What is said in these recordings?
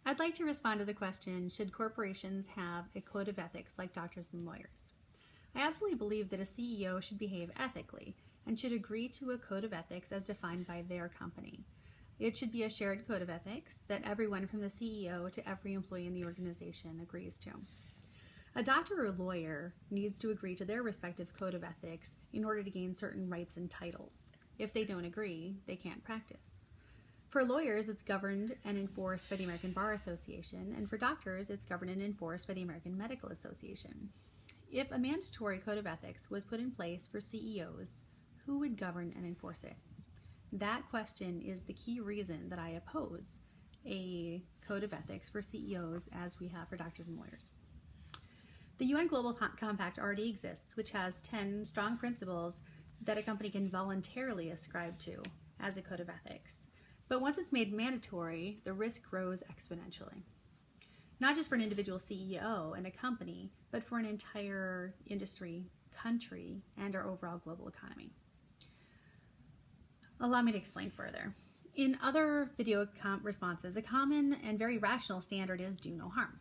I'd like to respond to the question, should corporations have a code of ethics like doctors and lawyers? I absolutely believe that a CEO should behave ethically and should agree to a code of ethics as defined by their company. It should be a shared code of ethics that everyone from the CEO to every employee in the organization agrees to. A doctor or lawyer needs to agree to their respective code of ethics in order to gain certain rights and titles. If they don't agree, they can't practice. For lawyers, it's governed and enforced by the American Bar Association, and for doctors, it's governed and enforced by the American Medical Association. If a mandatory code of ethics was put in place for CEOs, who would govern and enforce it? That question is the key reason that I oppose a code of ethics for CEOs as we have for doctors and lawyers. The UN Global Compact already exists, which has 10 strong principles that a company can voluntarily ascribe to as a code of ethics. But once it's made mandatory, the risk grows exponentially. Not just for an individual CEO and a company, but for an entire industry, country, and our overall global economy. Allow me to explain further. In other video responses, a common and very rational standard is do no harm.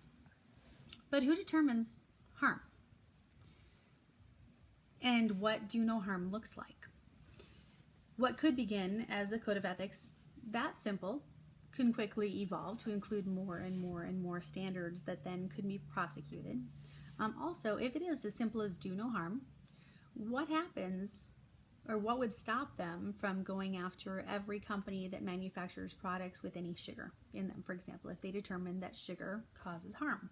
But who determines harm? And what do no harm looks like? What could begin as a code of ethics that simple can quickly evolve to include more and more and more standards that then could be prosecuted. Also, if it is as simple as do no harm, what happens or what would stop them from going after every company that manufactures products with any sugar in them? For example, if they determine that sugar causes harm,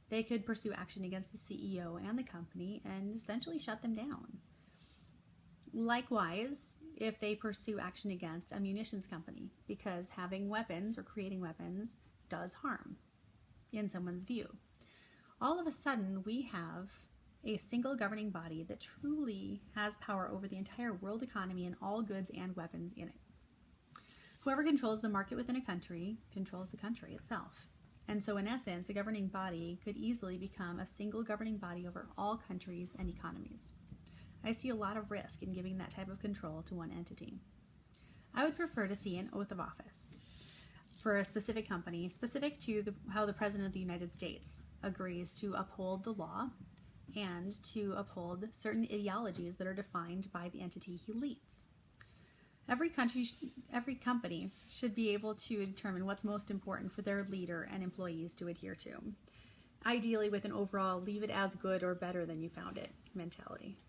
they could pursue action against the CEO and the company and essentially shut them down. Likewise, if they pursue action against a munitions company, because having weapons or creating weapons does harm in someone's view. All of a sudden, we have a single governing body that truly has power over the entire world economy and all goods and weapons in it. Whoever controls the market within a country controls the country itself. And so in essence, a governing body could easily become a single governing body over all countries and economies. I see a lot of risk in giving that type of control to one entity. I would prefer to see an oath of office for a specific company, specific to how the President of the United States agrees to uphold the law and to uphold certain ideologies that are defined by the entity he leads. Every company should be able to determine what's most important for their leader and employees to adhere to, ideally with an overall leave it as good or better than you found it mentality.